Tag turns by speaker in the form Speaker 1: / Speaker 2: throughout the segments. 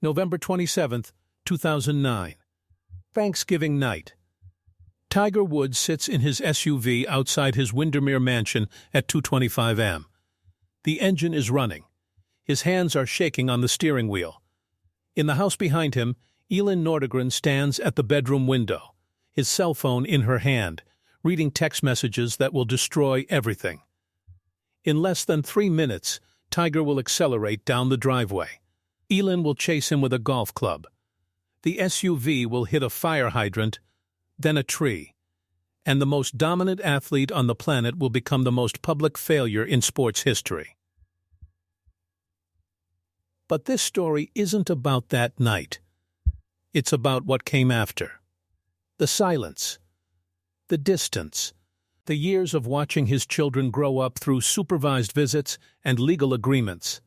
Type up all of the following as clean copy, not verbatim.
Speaker 1: November 27th, 2009. Thanksgiving night. Tiger Woods sits in his SUV outside his Windermere mansion at 2:25 am. The engine is running. His hands are shaking on the steering wheel. In the house behind him, Elin Nordegren stands at the bedroom window, his cell phone in her hand, reading text messages that will destroy everything. In less than 3 minutes, Tiger will accelerate down the driveway. Elin will chase him with a golf club. The SUV will hit a fire hydrant, then a tree. And the most dominant athlete on the planet will become the most public failure in sports history. But this story isn't about that night. It's about what came after. The silence. The distance. The years of watching his children grow up through supervised visits and legal agreements.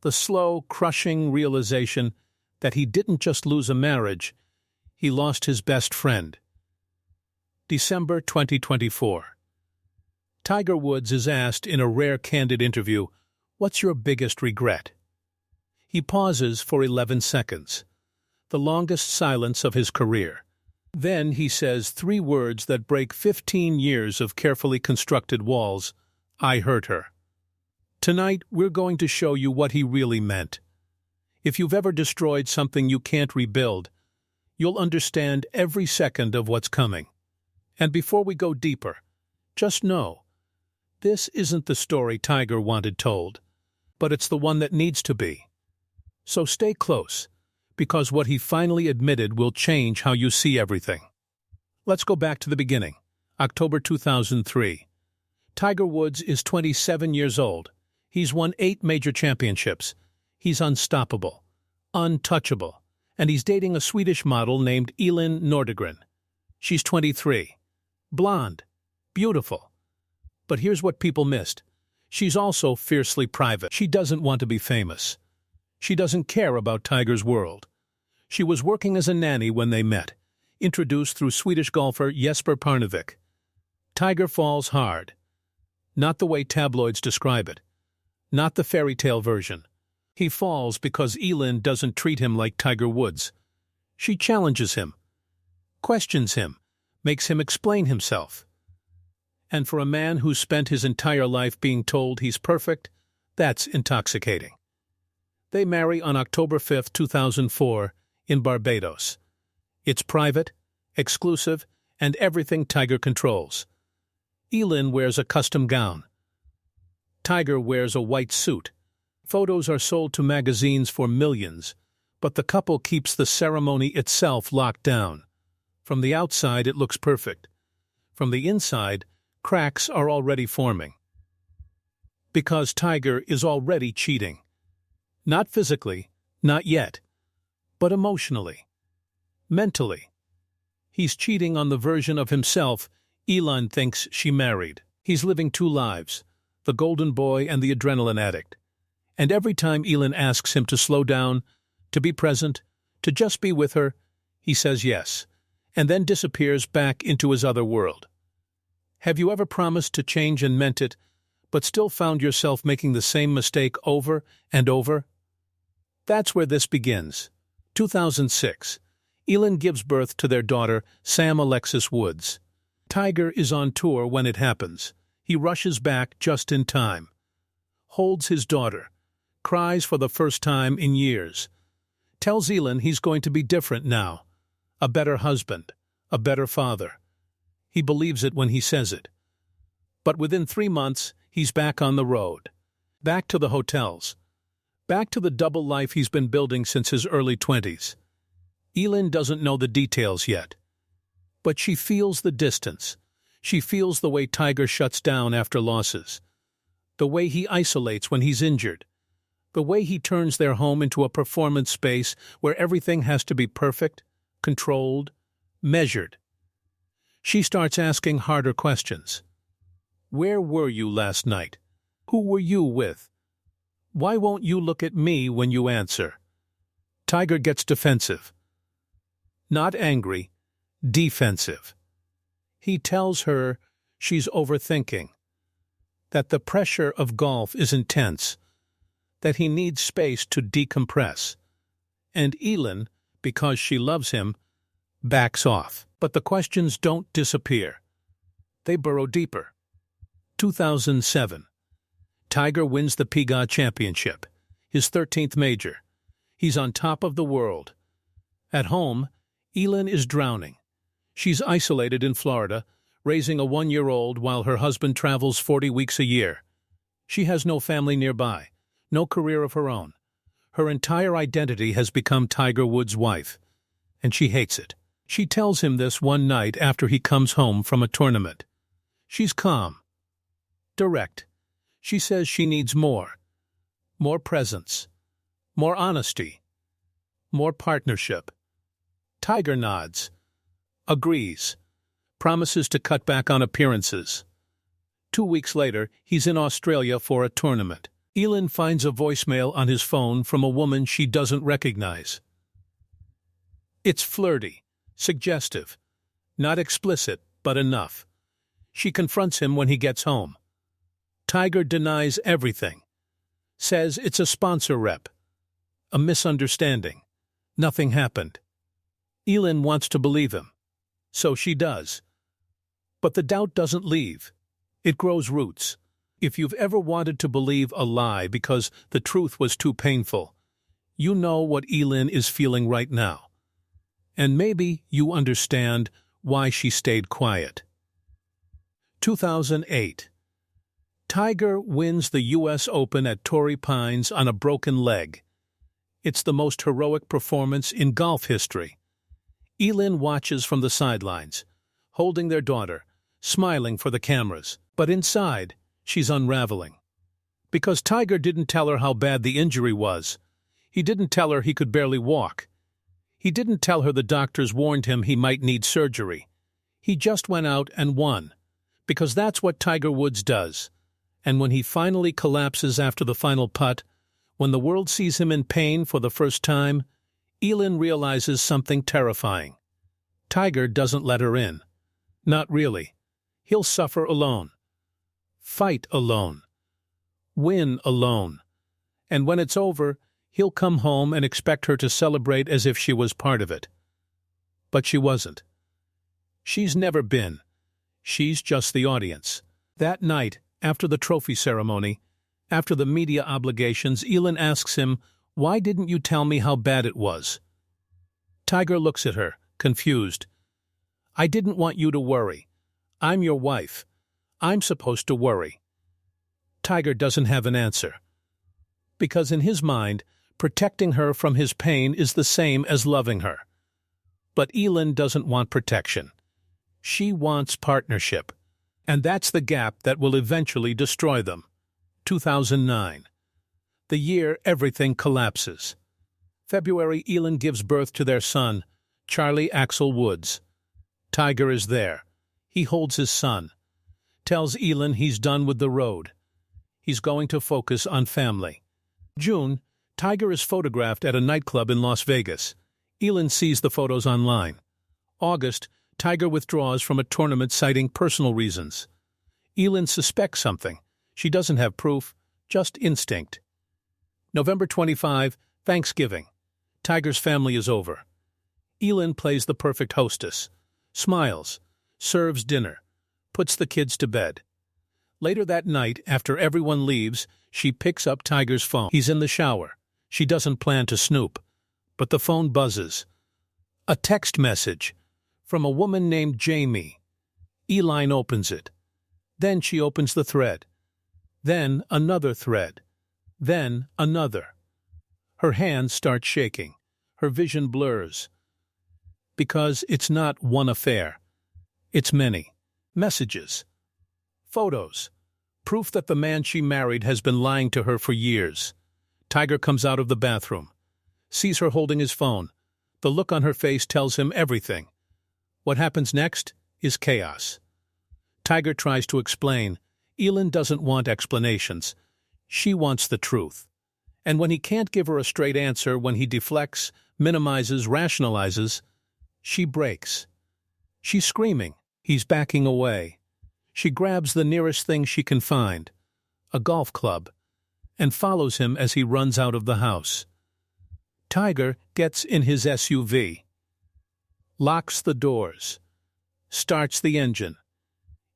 Speaker 1: The slow, crushing realization that he didn't just lose a marriage, he lost his best friend. December 2024. Tiger Woods is asked in a rare candid interview, "What's your biggest regret?" He pauses for 11 seconds, the longest silence of his career. Then he says 3 words that break 15 years of carefully constructed walls: "I hurt her." Tonight, we're going to show you what he really meant. If you've ever destroyed something you can't rebuild, you'll understand every second of what's coming. And before we go deeper, just know, this isn't the story Tiger wanted told, but it's the one that needs to be. So stay close, because what he finally admitted will change how you see everything. Let's go back to the beginning, October 2003. Tiger Woods is 27 years old. He's won 8 major championships. He's unstoppable, untouchable, and he's dating a Swedish model named Elin Nordegren. She's 23, blonde, beautiful. But here's what people missed. She's also fiercely private. She doesn't want to be famous. She doesn't care about Tiger's world. She was working as a nanny when they met, introduced through Swedish golfer Jesper Parnevik. Tiger falls hard. Not the way tabloids describe it. Not the fairy tale version. He falls because Elin doesn't treat him like Tiger Woods. She challenges him, questions him, makes him explain himself. And for a man who's spent his entire life being told he's perfect, that's intoxicating. They marry on October 5, 2004, in Barbados. It's private, exclusive, and everything Tiger controls. Elin wears a custom gown. Tiger wears a white suit. Photos are sold to magazines for millions, but the couple keeps the ceremony itself locked down. From the outside, it looks perfect. From the inside, cracks are already forming. Because Tiger is already cheating. Not physically, not yet, but emotionally, mentally. He's cheating on the version of himself Elin thinks she married. He's living 2 lives, the golden boy and the adrenaline addict. And every time Elin asks him to slow down, to be present, to just be with her, he says yes, and then disappears back into his other world. Have you ever promised to change and meant it, but still found yourself making the same mistake over and over? That's where this begins. 2006. Elin gives birth to their daughter, Sam Alexis Woods. Tiger is on tour when it happens. He rushes back just in time. Holds his daughter. Cries for the first time in years. Tells Elin he's going to be different now. A better husband. A better father. He believes it when he says it. But within 3 months, he's back on the road. Back to the hotels. Back to the double life he's been building since his early 20s. Elin doesn't know the details yet. But she feels the distance. She feels the way Tiger shuts down after losses. The way he isolates when he's injured. The way he turns their home into a performance space where everything has to be perfect, controlled, measured. She starts asking harder questions. Where were you last night? Who were you with? Why won't you look at me when you answer? Tiger gets defensive. Not angry, defensive. He tells her she's overthinking, that the pressure of golf is intense, that he needs space to decompress. And Elin, because she loves him, backs off. But the questions don't disappear. They burrow deeper. 2007. Tiger wins the PGA Championship, his 13th major. He's on top of the world. At home, Elin is drowning. She's isolated in Florida, raising a 1-year-old while her husband travels 40 weeks a year. She has no family nearby, no career of her own. Her entire identity has become Tiger Woods' wife, and she hates it. She tells him this one night after he comes home from a tournament. She's calm, direct. She says she needs more presence, more honesty, more partnership. Tiger nods, agrees, promises to cut back on appearances. 2 weeks later, he's in Australia for a tournament. Elin finds a voicemail on his phone from a woman she doesn't recognize. It's flirty, suggestive, not explicit, but enough. She confronts him when he gets home. Tiger denies everything, says it's a sponsor rep, a misunderstanding. Nothing happened. Elin wants to believe him, so she does. But the doubt doesn't leave. It grows roots. If you've ever wanted to believe a lie because the truth was too painful, you know what Elin is feeling right now. And maybe you understand why she stayed quiet. 2008. Tiger wins the U.S. Open at Torrey Pines on a broken leg. It's the most heroic performance in golf history. Elin watches from the sidelines, holding their daughter, smiling for the cameras. But inside, she's unraveling. Because Tiger didn't tell her how bad the injury was. He didn't tell her he could barely walk. He didn't tell her the doctors warned him he might need surgery. He just went out and won. Because that's what Tiger Woods does. And when he finally collapses after the final putt, when the world sees him in pain for the first time, Elin realizes something terrifying. Tiger doesn't let her in. Not really. He'll suffer alone. Fight alone. Win alone. And when it's over, he'll come home and expect her to celebrate as if she was part of it. But she wasn't. She's never been. She's just the audience. That night, after the trophy ceremony, after the media obligations, Elin asks him, "Why didn't you tell me how bad it was?" Tiger looks at her, confused. "I didn't want you to worry. I'm your wife. I'm supposed to worry." Tiger doesn't have an answer. Because in his mind, protecting her from his pain is the same as loving her. But Elin doesn't want protection. She wants partnership. And that's the gap that will eventually destroy them. 2009. The year everything collapses. February, Elin gives birth to their son, Charlie Axel Woods. Tiger is there. He holds his son. Tells Elin he's done with the road. He's going to focus on family. June, Tiger is photographed at a nightclub in Las Vegas. Elin sees the photos online. August, Tiger withdraws from a tournament citing personal reasons. Elin suspects something. She doesn't have proof, just instinct. November 25, Thanksgiving. Tiger's family is over. Elin plays the perfect hostess. Smiles, serves dinner, puts the kids to bed. Later that night, after everyone leaves, she picks up Tiger's phone. He's in the shower. She doesn't plan to snoop. But the phone buzzes. A text message from a woman named Jamie. Elin opens it. Then she opens the thread. Then another thread. Then another. Her hands start shaking. Her vision blurs. Because it's not one affair. It's many. Messages. Photos. Proof that the man she married has been lying to her for years. Tiger comes out of the bathroom. Sees her holding his phone. The look on her face tells him everything. What happens next is chaos. Tiger tries to explain. Elin doesn't want explanations. She wants the truth. And when he can't give her a straight answer, when he deflects, minimizes, rationalizes, she breaks. She's screaming. He's backing away. She grabs the nearest thing she can find, a golf club, and follows him as he runs out of the house. Tiger gets in his SUV, locks the doors, starts the engine.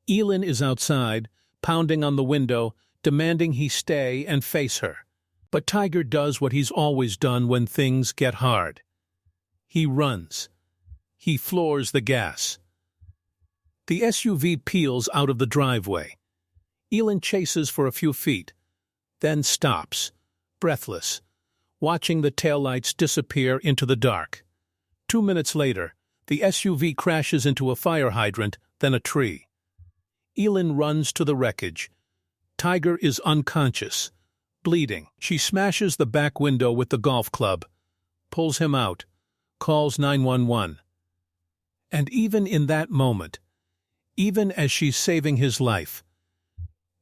Speaker 1: Elin is outside, pounding on the window, demanding he stay and face her. But Tiger does what he's always done when things get hard. He runs. He floors the gas. The SUV peels out of the driveway. Elin chases for a few feet, then stops, breathless, watching the taillights disappear into the dark. 2 minutes later, the SUV crashes into a fire hydrant, then a tree. Elin runs to the wreckage. Tiger is unconscious, bleeding. She smashes the back window with the golf club, pulls him out, calls 911. And even in that moment, even as she's saving his life,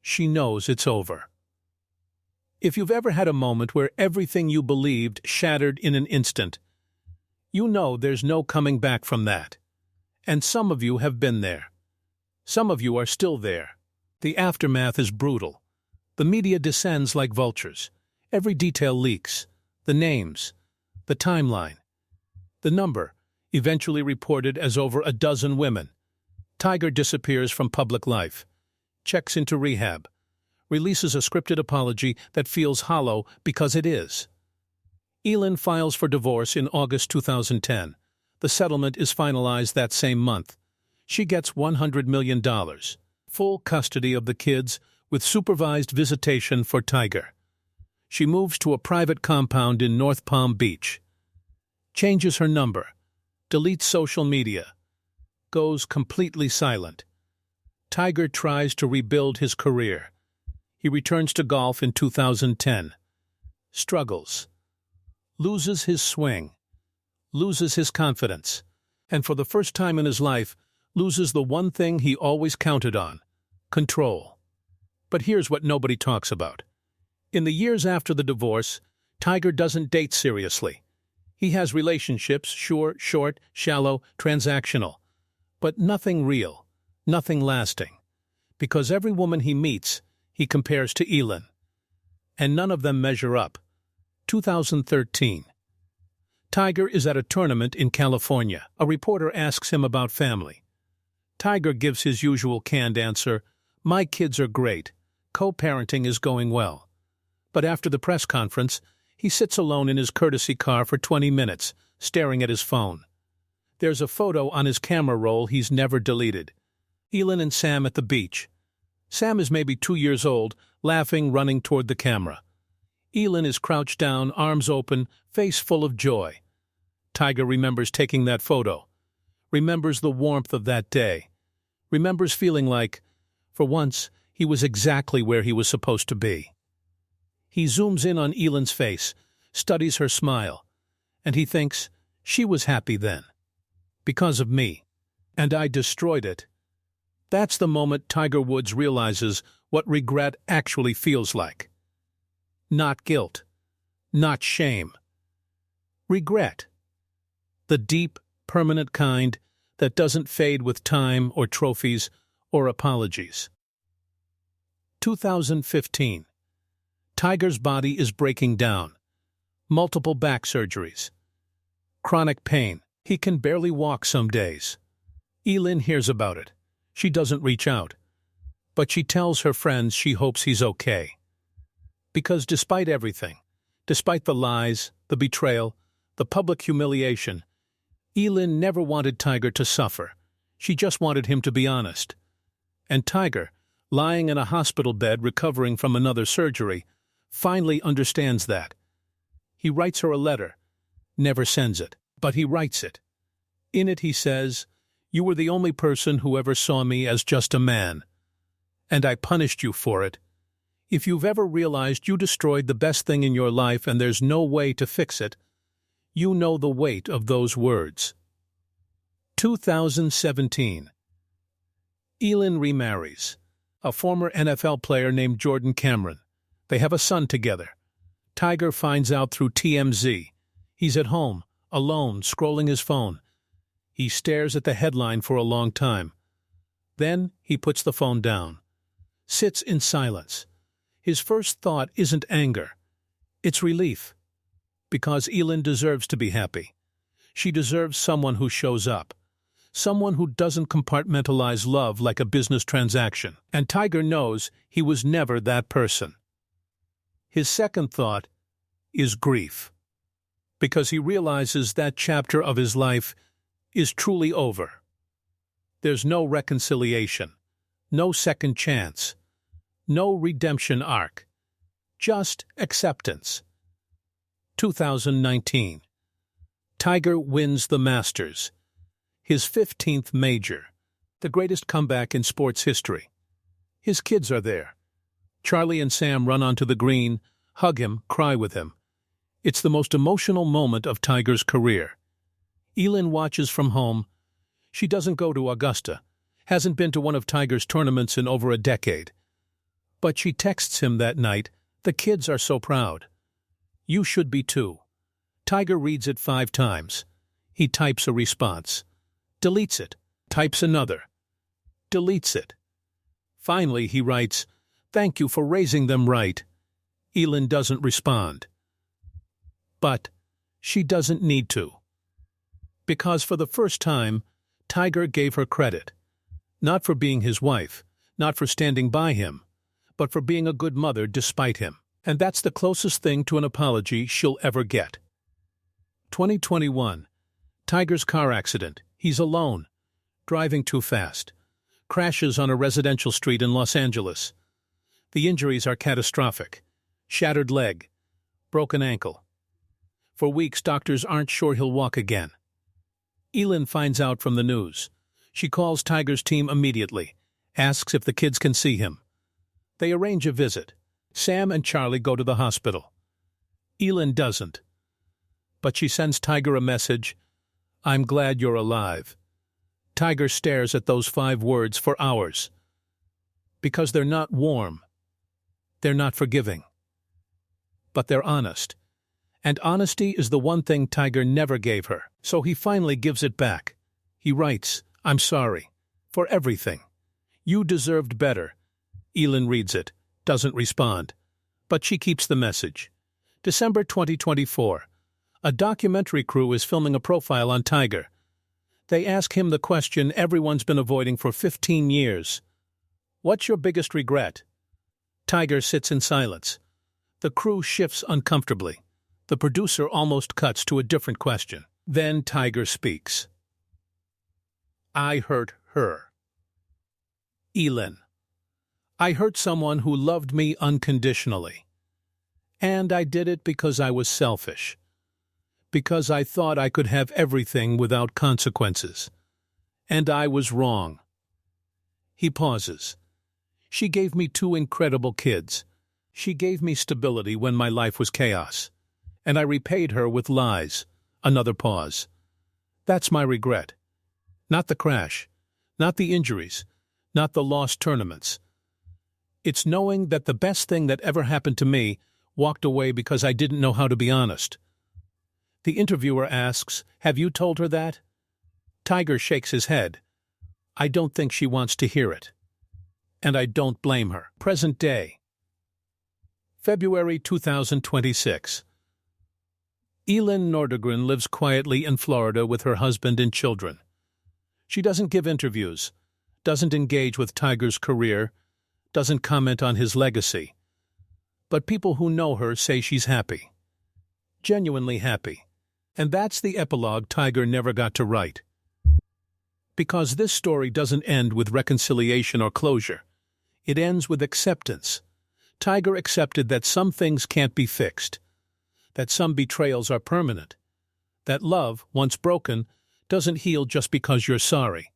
Speaker 1: she knows it's over. If you've ever had a moment where everything you believed shattered in an instant, you know there's no coming back from that. And some of you have been there. Some of you are still there. The aftermath is brutal. The media descends like vultures. Every detail leaks. The names, the timeline, the number, eventually reported as over a dozen women. Tiger disappears from public life, checks into rehab, releases a scripted apology that feels hollow because it is. Elin files for divorce in August 2010. The settlement is finalized that same month. She gets $100 million, full custody of the kids with supervised visitation for Tiger. She moves to a private compound in North Palm Beach, changes her number, deletes social media, goes completely silent. Tiger tries to rebuild his career. He returns to golf in 2010. Struggles. Loses his swing. Loses his confidence. And for the first time in his life, loses the one thing he always counted on: control. But here's what nobody talks about. In the years after the divorce, Tiger doesn't date seriously. He has relationships, sure, short, shallow, transactional. But nothing real, nothing lasting. Because every woman he meets, he compares to Elin. And none of them measure up. 2013. Tiger is at a tournament in California. A reporter asks him about family. Tiger gives his usual canned answer: "My kids are great. Co-parenting is going well." But after the press conference, he sits alone in his courtesy car for 20 minutes, staring at his phone. There's a photo on his camera roll he's never deleted. Elin and Sam at the beach. Sam is maybe 2 years old, laughing, running toward the camera. Elin is crouched down, arms open, face full of joy. Tiger remembers taking that photo, remembers the warmth of that day, remembers feeling like, for once, he was exactly where he was supposed to be. He zooms in on Elin's face, studies her smile, and he thinks, she was happy then. Because of me. And I destroyed it. That's the moment Tiger Woods realizes what regret actually feels like. Not guilt. Not shame. Regret. The deep, permanent kind that doesn't fade with time or trophies or apologies. 2015. Tiger's body is breaking down. Multiple back surgeries. Chronic pain. He can barely walk some days. Elin hears about it. She doesn't reach out. But she tells her friends she hopes he's okay. Because despite everything, despite the lies, the betrayal, the public humiliation, Elin never wanted Tiger to suffer. She just wanted him to be honest. And Tiger, lying in a hospital bed recovering from another surgery, finally understands that. He writes her a letter, never sends it, but he writes it. In it he says, "You were the only person who ever saw me as just a man. And I punished you for it. If you've ever realized you destroyed the best thing in your life and there's no way to fix it, you know the weight of those words." 2017. Elin remarries. A former NFL player named Jordan Cameron. They have a son together. Tiger finds out through TMZ. He's at home, alone, scrolling his phone. He stares at the headline for a long time. Then he puts the phone down. Sits in silence. His first thought isn't anger. It's relief. Because Elin deserves to be happy. She deserves someone who shows up. Someone who doesn't compartmentalize love like a business transaction. And Tiger knows he was never that person. His second thought is grief. Because he realizes that chapter of his life is truly over. There's no reconciliation, no second chance, no redemption arc. Just acceptance. 2019. Tiger wins the Masters. His 15th major. The greatest comeback in sports history. His kids are there. Charlie and Sam run onto the green, hug him, cry with him. It's the most emotional moment of Tiger's career. Elin watches from home. She doesn't go to Augusta, hasn't been to one of Tiger's tournaments in over a decade. But she texts him that night, "The kids are so proud. You should be too." Tiger reads it 5 times. He types a response. Deletes it. Types another. Deletes it. Finally, he writes, "Thank you for raising them right." Elin doesn't respond. But she doesn't need to. Because for the first time, Tiger gave her credit. Not for being his wife, not for standing by him, but for being a good mother despite him. And that's the closest thing to an apology she'll ever get. 2021. Tiger's car accident. He's alone, driving too fast. Crashes on a residential street in Los Angeles. The injuries are catastrophic. Shattered leg, broken ankle. For weeks, doctors aren't sure he'll walk again. Elin finds out from the news. She calls Tiger's team immediately, asks if the kids can see him. They arrange a visit. Sam and Charlie go to the hospital. Elin doesn't. But she sends Tiger a message, "I'm glad you're alive." Tiger stares at those 5 words for hours. Because they're not warm. They're not forgiving. But they're honest. And honesty is the one thing Tiger never gave her. So he finally gives it back. He writes, "I'm sorry. For everything. You deserved better." Elin reads it, doesn't respond. But she keeps the message. December 2024. A documentary crew is filming a profile on Tiger. They ask him the question everyone's been avoiding for 15 years. What's your biggest regret? Tiger sits in silence. The crew shifts uncomfortably. The producer almost cuts to a different question. Then Tiger speaks. "I hurt her. Elin. I hurt someone who loved me unconditionally. And I did it because I was selfish. Because I thought I could have everything without consequences. And I was wrong." He pauses. "She gave me 2 incredible kids. She gave me stability when my life was chaos. And I repaid her with lies." Another pause. "That's my regret. Not the crash. Not the injuries. Not the lost tournaments. It's knowing that the best thing that ever happened to me walked away because I didn't know how to be honest." The interviewer asks, "Have you told her that?" Tiger shakes his head. "I don't think she wants to hear it. And I don't blame her." Present day. February 2026. Elin Nordegren lives quietly in Florida with her husband and children. She doesn't give interviews, doesn't engage with Tiger's career, doesn't comment on his legacy. But people who know her say she's happy. Genuinely happy. And that's the epilogue Tiger never got to write. Because this story doesn't end with reconciliation or closure. It ends with acceptance. Tiger accepted that some things can't be fixed, that some betrayals are permanent, that love, once broken, doesn't heal just because you're sorry.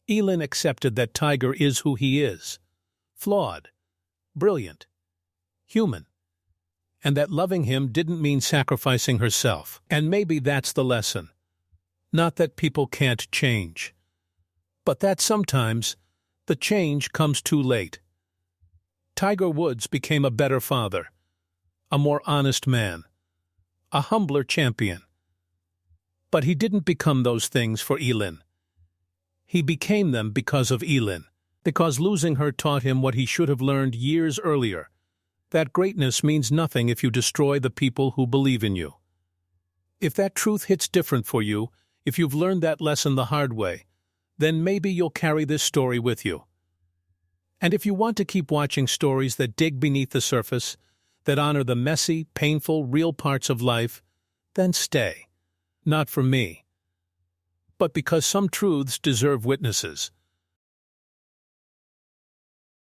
Speaker 1: Elin accepted that Tiger is who he is, flawed, brilliant, human, and that loving him didn't mean sacrificing herself. And maybe that's the lesson. Not that people can't change, but that sometimes the change comes too late. Tiger Woods became a better father, a more honest man, a humbler champion. But he didn't become those things for Elin. He became them because of Elin, because losing her taught him what he should have learned years earlier, that greatness means nothing if you destroy the people who believe in you. If that truth hits different for you, if you've learned that lesson the hard way, then maybe you'll carry this story with you. And if you want to keep watching stories that dig beneath the surface, that honor the messy, painful, real parts of life, then stay. Not for me, but because some truths deserve witnesses.